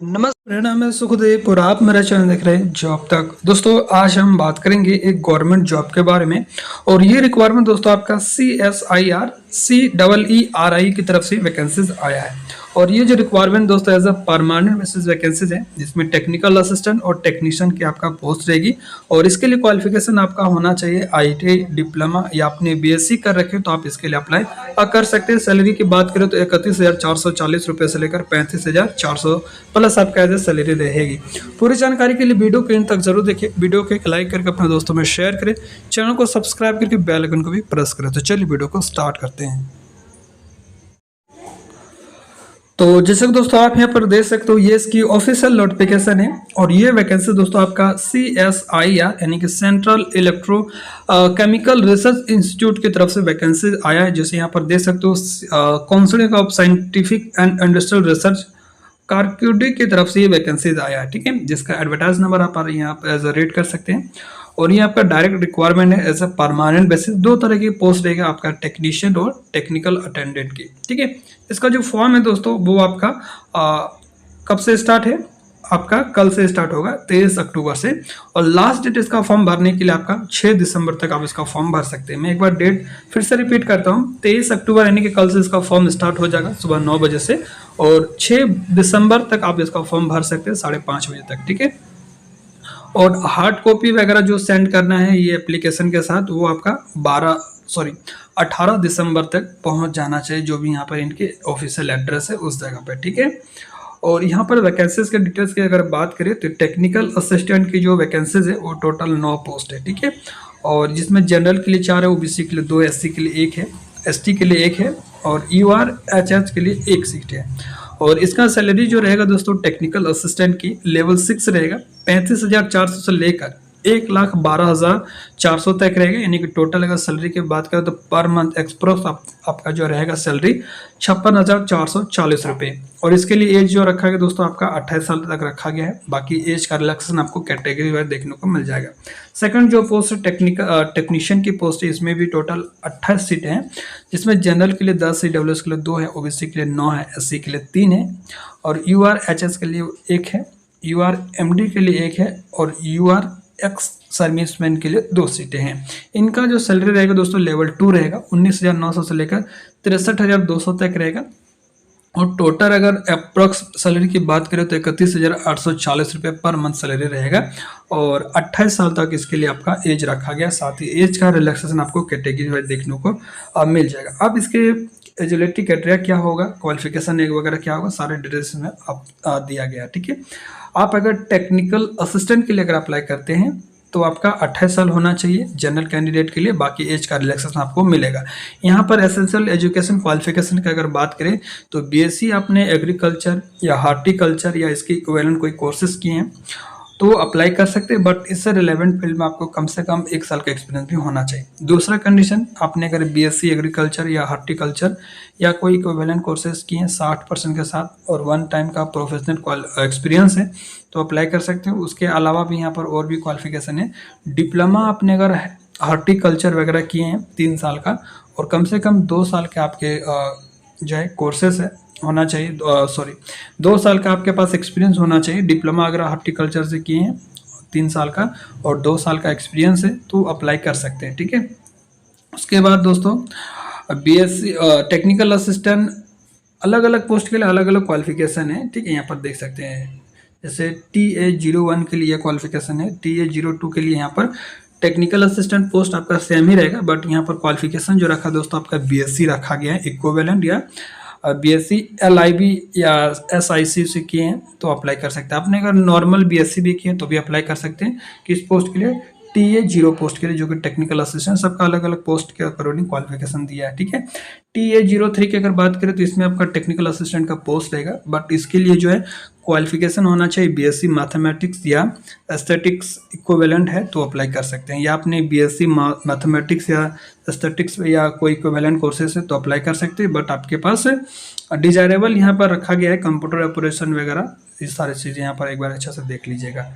नमस्कार, मेरा नाम है सुखदेव और आप मेरा चैनल देख रहे हैं जॉब तक। दोस्तों आज हम बात करेंगे एक गवर्नमेंट जॉब के बारे में और ये रिक्वायरमेंट दोस्तों आपका CSIR की तरफ से वैकेंसीज आया है। और ये जो रिक्वायरमेंट दोस्तों as a permanent basis vacancies है, जिसमें टेक्निकल असिस्टेंट और टेक्नीशियन की आपका पोस्ट रहेगी। और इसके लिए क्वालिफिकेशन आपका होना चाहिए ITI डिप्लोमा या आपने BSc कर रखे तो आप इसके लिए अप्लाई कर सकते हैं। सैलरी की बात करें तो 31,440 रुपये से लेकर 35,400 प्लस आपका एज ए सैलरी रहेगी। पूरी जानकारी के लिए वीडियो के एंड तक जरूर देखिए। वीडियो को एक लाइक करके अपने दोस्तों में शेयर करें, चैनल को सब्सक्राइब करके बेल आइकन को भी प्रेस करें। तो चलिए वीडियो को स्टार्ट करते हैं। तो जैसे कि दोस्तों आप यहाँ पर देख सकते हो, ये इसकी ऑफिशियल नोटिफिकेशन है और ये वैकेंसी दोस्तों आपका CSIR यानी कि central electro chemical research institute की तरफ से वैकेंसी आया है। जैसे यहाँ पर देख सकते हो, council of scientific and industrial research कारक्यूडी की तरफ से ये वैकेंसीज आया है, ठीक है। जिसका एडवर्टाइज नंबर आप यहाँ पर एज रेट कर सकते हैं। और ये आपका डायरेक्ट रिक्वायरमेंट है एज अ परमानेंट बेसिस। दो तरह की पोस्ट रहेगा आपका, टेक्नीशियन और टेक्निकल अटेंडेंट की, ठीक है। इसका जो फॉर्म है दोस्तों वो आपका कब से स्टार्ट है, आपका कल से स्टार्ट होगा 23 अक्टूबर से। और लास्ट डेट इसका फॉर्म भरने के लिए आपका 6 दिसंबर तक आप इसका फॉर्म भर सकते हैं। मैं एक बार डेट फिर से रिपीट करता हूँ, 23 अक्टूबर यानी कि कल से इसका फॉर्म स्टार्ट हो जाएगा सुबह 9 बजे से, और 6 दिसंबर तक आप इसका फॉर्म भर सकते हैं 5:30 बजे तक, ठीक है। और हार्ड कॉपी वगैरह जो सेंड करना है ये एप्लीकेशन के साथ, वो आपका 18 दिसंबर तक पहुंच जाना चाहिए, जो भी यहाँ पर इनके ऑफिशियल एड्रेस है उस जगह पे, ठीक है। और यहाँ पर वैकेंसीज के डिटेल्स की अगर बात करें तो टेक्निकल असिस्टेंट की जो वैकेंसीज है वो टोटल 9 पोस्ट है, ठीक है। और जिसमें जनरल के लिए 4 है, OBC के लिए 2, SC के लिए 1 है, ST के लिए 1 है और URHH के लिए 1 सीट है। और इसका सैलरी जो रहेगा दोस्तों टेक्निकल असिस्टेंट की लेवल 6 रहेगा, 35,400 से लेकर 1,12,400 तक रहेगा। यानी कि टोटल अगर सैलरी की बात करें तो पर मंथ एक्सप्रोस आपका जो रहेगा सैलरी 56,440 रुपये। और इसके लिए एज जो रखा गया दोस्तों आपका 28 साल तक रखा गया है। बाकी एज का रिलैक्सेशन आपको कैटेगरी वाइज देखने को मिल जाएगा। सेकंड जो पोस्ट टेक्नीशियन की पोस्ट है, इसमें भी टोटल 28 सीटें हैं, जिसमें जनरल के लिए 10 है, WS के लिए 2 है, OBC के लिए 9 है, SC के लिए 3 है और URHS के लिए 1 है, URMD के लिए 1 है और URX सर्विसमैन के लिए 2 सीटें हैं। इनका जो सैलरी रहेगा दोस्तों लेवल 2 रहेगा, 19,900 से लेकर 63,200 तक रहेगा। और टोटल अगर अप्रॉक्स सैलरी की बात करें तो 31,840 रुपये पर मंथ सैलरी रहेगा। और 28 साल तक इसके लिए आपका एज रखा गया। साथ ही एज का रिलैक्सेशन आपको कैटेगरी वाइज देखने को मिल जाएगा। अब इसके एलिजिबिलिटी क्राइटेरिया क्या होगा, क्वालिफिकेशन वगैरह क्या होगा, सारे डिटेल्स में आप दिया गया, ठीक है। आप अगर टेक्निकल असिस्टेंट के लिए अगर अप्लाई करते हैं तो आपका 28 साल होना चाहिए जनरल कैंडिडेट के लिए। बाकी एज का रिलैक्सेशन आपको मिलेगा। यहाँ पर एसेंशियल एजुकेशन क्वालिफिकेशन की अगर बात करें तो BSc आपने एग्रीकल्चर या हार्टिकल्चर या इसकी इक्विवेलेंट कोई कोर्सेज किए हैं तो अप्लाई कर सकते हैं, बट इससे रिलेवेंट फील्ड में आपको कम से कम 1 साल का एक्सपीरियंस भी होना चाहिए। दूसरा कंडीशन, आपने अगर BSc एग्रीकल्चर या हार्टिकल्चर या कोई इक्विवेलेंट कोर्सेज किए हैं 60% के साथ और 1 टाइम का प्रोफेशनल एक्सपीरियंस है तो अप्लाई कर सकते हो। उसके अलावा भी यहाँ पर और भी क्वालिफिकेशन है। डिप्लोमा आपने अगर हार्टिकल्चर वगैरह किए हैं 3 साल का और कम से कम 2 साल के आपके जो है कोर्सेस है होना चाहिए, 2 साल का आपके पास एक्सपीरियंस होना चाहिए। डिप्लोमा अगर हार्टिकल्चर से किए हैं 3 साल का और 2 साल का एक्सपीरियंस है तो अप्लाई कर सकते हैं, ठीक है। उसके बाद दोस्तों BSc टेक्निकल असिस्टेंट अलग अलग पोस्ट के लिए अलग अलग क्वालिफिकेशन है, ठीक है। यहाँ पर देख सकते हैं जैसे TA01 के लिए क्वालिफिकेशन है, TA02 के लिए यहाँ पर टेक्निकल असिस्टेंट पोस्ट आपका सेम ही रहेगा, बट यहाँ पर क्वालिफिकेशन जो रखा दोस्तों आपका BSc रखा गया है इक्विवेलेंट या BSc LIB या SIC से किए हैं तो अप्लाई कर सकते हैं। आपने अगर नॉर्मल BSc भी किए तो भी अप्लाई कर सकते हैं। किस पोस्ट के लिए, TA0 पोस्ट के लिए, जो कि टेक्निकल असिस्टेंट। सबका अलग अलग पोस्ट के अकॉर्डिंग क्वालिफिकेशन दिया है, ठीक है। TA03 की अगर बात करें तो इसमें आपका टेक्निकल असिस्टेंट का पोस्ट रहेगा, बट इसके लिए जो है क्वालिफिकेशन होना चाहिए BSc मैथमेटिक्स या एस्थेटिक्स इक्विवेलेंट है तो अप्लाई कर सकते हैं। या आपने BSc मैथमेटिक्स या एस्थेटिक्स या कोई इक्विवेलेंट कोर्सेस है तो अप्लाई कर सकते हैं, बट आपके पास डिजायरेबल यहाँ पर रखा गया है कंप्यूटर ऑपरेशन वगैरह, ये सारी चीज़ें यहाँ पर एक बार अच्छा से देख लीजिएगा।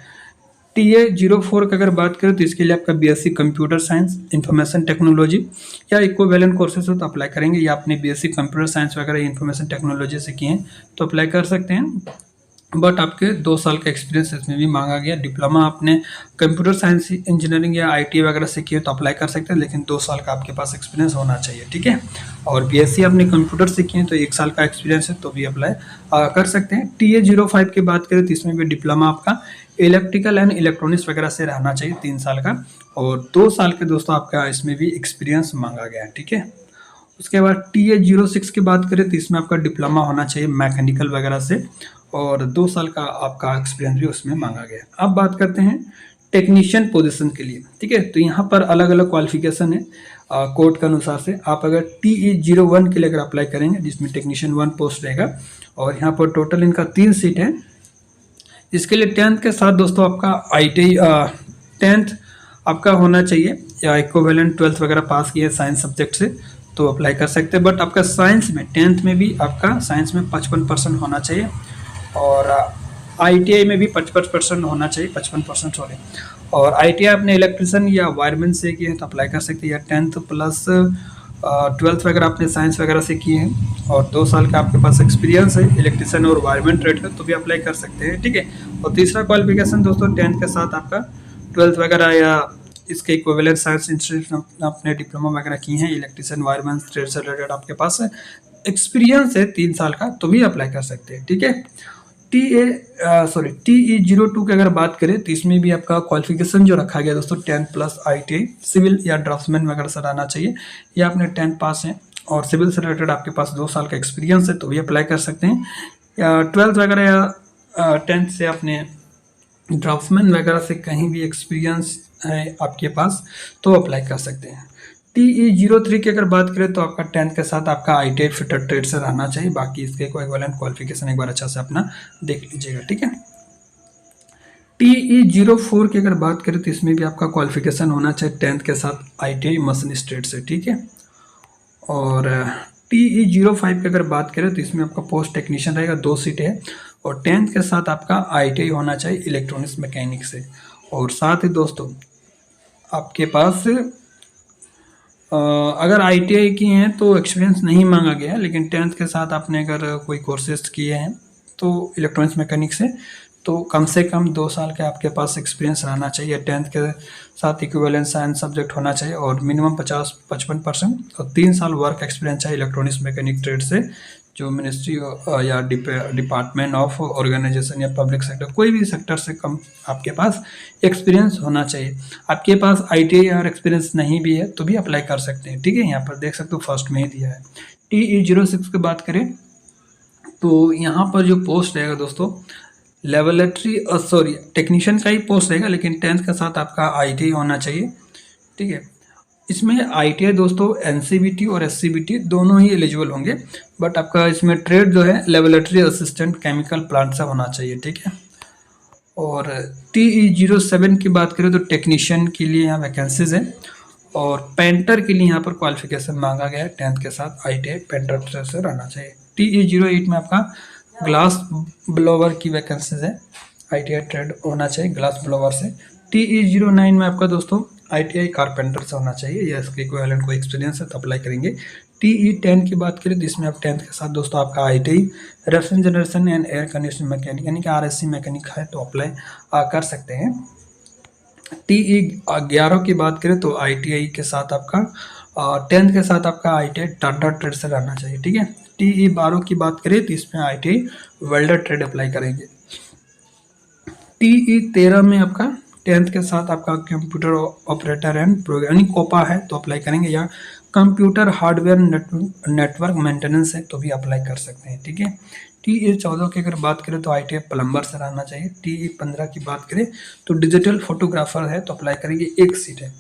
TA04 की अगर बात करें तो इसके लिए आपका BSc computer science information technology या इक्विवेलेंट कोर्सेज हो तो अप्लाई करेंगे। या आपने BSc कंप्यूटर साइंस वगैरह इंफॉर्मेशन टेक्नोलॉजी से किए हैं तो अप्लाई कर सकते हैं। बट आपके 2 साल का एक्सपीरियंस इसमें भी मांगा गया। डिप्लोमा आपने कंप्यूटर साइंस इंजीनियरिंग या आईटी वगैरह से किए तो अप्लाई कर सकते हैं, लेकिन 2 साल का आपके पास एक्सपीरियंस होना चाहिए, ठीक है। और बीएससी आपने कंप्यूटर से किए तो 1 साल का एक्सपीरियंस है तो भी अप्लाई कर सकते हैं। TA05 की बात करें तो इसमें भी डिप्लोमा आपका इलेक्ट्रिकल एंड इलेक्ट्रॉनिक्स वगैरह से रहना चाहिए 3 साल का, और 2 साल के दोस्तों आपका इसमें भी एक्सपीरियंस मांगा गया है, ठीक है। उसके बाद TA06 की बात करें तो इसमें आपका डिप्लोमा होना चाहिए मैकेनिकल वगैरह से, और 2 साल का आपका एक्सपीरियंस भी उसमें मांगा गया है। अब बात करते हैं टेक्नीशियन पोजीशन के लिए, ठीक है। तो यहाँ पर अलग अलग क्वालिफिकेशन है कोड के अनुसार से। आप अगर TE01 के लिए अगर अप्लाई करेंगे जिसमें टेक्नीशियन 1 पोस्ट रहेगा, और यहाँ पर टोटल इनका 3 सीट है। इसके लिए 10th के साथ दोस्तों आपका ITI 10th आपका होना चाहिए, या इक्विवेलेंट 12th वगैरह पास किए साइंस सब्जेक्ट से तो अप्लाई कर सकते हैं। बट आपका साइंस में 10th में भी आपका साइंस में 55% होना चाहिए, और ITI में भी 55% होना चाहिए, 55% सॉरी। और ITI आपने इलेक्ट्रिशियन या वायरमैन से किए हैं तो अप्लाई कर सकते हैं, या 10th प्लस 12th वगैरह आपने साइंस वगैरह से किए हैं और 2 साल का आपके पास एक्सपीरियंस है इलेक्ट्रिशियन और वायरमैन ट्रेड का तो भी अप्लाई कर सकते हैं, ठीक है। और तीसरा क्वालिफिकेशन दोस्तों 10th के साथ आपका 12th वगैरह या इसके इक्विवेलेंट साइंस इंस्टीट्यूट आपने डिप्लोमा वगैरह की हैं इलेक्ट्रिशियन वायरमैन ट्रेड से रिलेटेड, आपके पास एक्सपीरियंस है 3 साल का तो भी अप्लाई कर सकते हैं, ठीक है। TE02 की अगर बात करें तो इसमें भी आपका क्वालिफिकेशन जो रखा गया दोस्तों 10th प्लस ITI सिविल या ड्राफ्ट्समैन वगैरह से रहना चाहिए, या आपने 10th पास है और सिविल से रिलेटेड आपके पास 2 साल का एक्सपीरियंस है तो भी अप्लाई कर सकते हैं, या 12th वगैरह या 10th से आपने ड्राफ्ट्समैन वगैरह से कहीं भी एक्सपीरियंस है आपके पास तो अप्लाई कर सकते हैं। TE03 की अगर बात करें तो आपका 10th के साथ आपका ITI फिटर ट्रेड से रहना चाहिए, बाकी इसके कोई इक्विवेलेंट क्वालिफिकेशन एक बार अच्छा से अपना देख लीजिएगा, ठीक है। TE04 की अगर बात करें तो इसमें भी आपका क्वालिफिकेशन होना चाहिए 10th के साथ ITI मशीनिस्ट ट्रेड से, ठीक है। और TE05 की अगर बात करें तो इसमें आपका पोस्ट टेक्नीशियन रहेगा, 2 सीटें है, और 10th के साथ आपका ITI होना चाहिए इलेक्ट्रॉनिक्स मैकेनिक से। और साथ ही दोस्तों आपके पास अगर ITI की हैं तो एक्सपीरियंस नहीं मांगा गया है, लेकिन 10th के साथ आपने अगर कोई कोर्सेज किए हैं तो इलेक्ट्रॉनिक्स मैकेनिक से तो कम से कम 2 साल का आपके पास एक्सपीरियंस रहना चाहिए, 10th के साथ इक्विवेलेंट साइंस सब्जेक्ट होना चाहिए और मिनिमम 55% और 3 साल वर्क एक्सपीरियंस चाहिए इलेक्ट्रॉनिक्स मैकेनिक ट्रेड से, जो मिनिस्ट्री या डिपार्टमेंट ऑफ ऑर्गेनाइजेशन या पब्लिक सेक्टर कोई भी सेक्टर से कम आपके पास एक्सपीरियंस होना चाहिए। आपके पास ITI और एक्सपीरियंस नहीं भी है तो भी अप्लाई कर सकते हैं, ठीक है। यहाँ पर देख सकते हो फर्स्ट में ही दिया है। TE06 की बात करें तो यहाँ पर जो पोस्ट रहेगा दोस्तों लेबोरेटरी टेक्नीशियन का ही पोस्ट रहेगा, लेकिन 10th के साथ आपका ITI होना चाहिए, ठीक है। इसमें ITI दोस्तों NCVT और SCVT दोनों ही एलिजिबल होंगे, बट आपका इसमें ट्रेड जो है लेबोरेटरी असिस्टेंट केमिकल प्लांट से होना चाहिए, ठीक है। और TE07 की बात करें तो टेक्नीशियन के लिए यहाँ वैकेंसीज है, और पेंटर के लिए यहाँ पर क्वालिफिकेशन मांगा गया है 10th के साथ ITI पेंटर से रहना चाहिए। TE08 में आपका ग्लास ब्लोवर की वैकेंसीज है, ITI ट्रेड होना चाहिए ग्लास ब्लोवर से। TE09 में आपका दोस्तों ITI कारपेंटर से होना चाहिए, या इसके इक्विवेलेंट कोई एक्सपीरियंस है तो अप्लाई करेंगे। TE10 की बात करें तो इसमें आप 10th के साथ दोस्तों आपका ITI refrigeration and air conditioning mechanic यानी कि RSC मैकेनिक है तो अप्लाई कर सकते हैं। TE11 की बात करें तो ITI के साथ आपका 10th के साथ आपका ITI टाटा ट्रेड से रहना चाहिए, ठीक है। TE12 की बात करें तो इसमें ITI वेल्डर ट्रेड अप्लाई करेंगे। TE13 में आपका 10th के साथ आपका computer operator and programming COPA है तो अप्लाई करेंगे, या कंप्यूटर हार्डवेयर नेटवर्क मेंटेनेंस है तो भी अप्लाई कर सकते हैं, ठीक है। TE14 की अगर बात करें तो ITI प्लम्बर से रहना चाहिए। TE15 की बात करें तो डिजिटल फोटोग्राफर है तो अप्लाई करेंगे, 1 सीट है।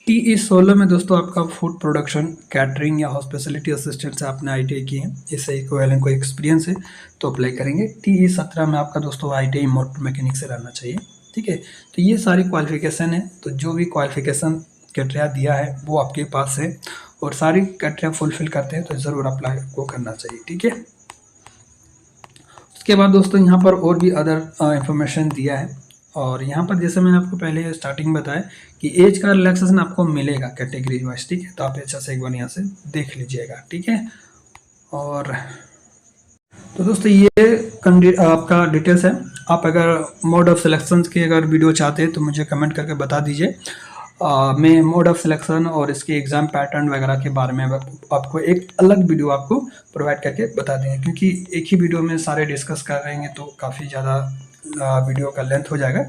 TE16 में दोस्तों आपका फूड प्रोडक्शन कैटरिंग या हॉस्पिटलिटी असिस्टेंट से आपने ITI की है, इससे इक्विवेलेंट कोई एक्सपीरियंस है तो अप्लाई करेंगे। TE17 में आपका दोस्तों ITI मोटर मैकेनिक से रहना चाहिए, ठीक है। तो ये सारी क्वालिफिकेशन है, तो जो भी क्वालिफिकेशन क्राइटेरिया दिया है वो आपके पास है और सारी क्राइटेरिया फुलफिल करते हैं तो ज़रूर अप्लाई को करना चाहिए, ठीक है। उसके बाद दोस्तों यहाँ पर और भी अदर इंफॉर्मेशन दिया है, और यहाँ पर जैसे मैंने आपको पहले स्टार्टिंग बताया कि एज का रिलैक्सेशन आपको मिलेगा कैटेगरी वाइज, ठीक है। तो आप अच्छा से एक बार यहाँ से देख लीजिएगा, ठीक है। और तो दोस्तों ये आपका डिटेल्स है। आप अगर मोड ऑफ सिलेक्शन की अगर वीडियो चाहते हैं तो मुझे कमेंट करके बता दीजिए। मैं मोड ऑफ सिलेक्शन और इसके एग्ज़ाम पैटर्न वगैरह के बारे में आपको एक अलग वीडियो आपको प्रोवाइड करके बता देंगे, क्योंकि एक ही वीडियो में सारे डिस्कस कर रहेंगे तो काफ़ी ज़्यादा वीडियो का लेंथ हो जाएगा,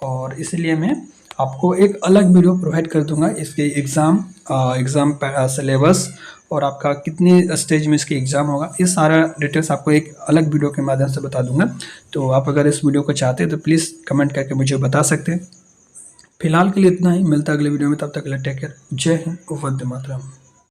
और इसलिए मैं आपको एक अलग वीडियो प्रोवाइड कर दूंगा इसके एग्ज़ाम सिलेबस और आपका कितनी स्टेज में इसकी एग्ज़ाम होगा, ये सारा डिटेल्स आपको एक अलग वीडियो के माध्यम से बता दूंगा। तो आप अगर इस वीडियो को चाहते हैं तो प्लीज़ कमेंट करके मुझे बता सकते हैं। फिलहाल के लिए इतना ही, मिलता है अगले वीडियो में, तब तक के लिए टेक केयर। जय हिंद, वंदे मातरम।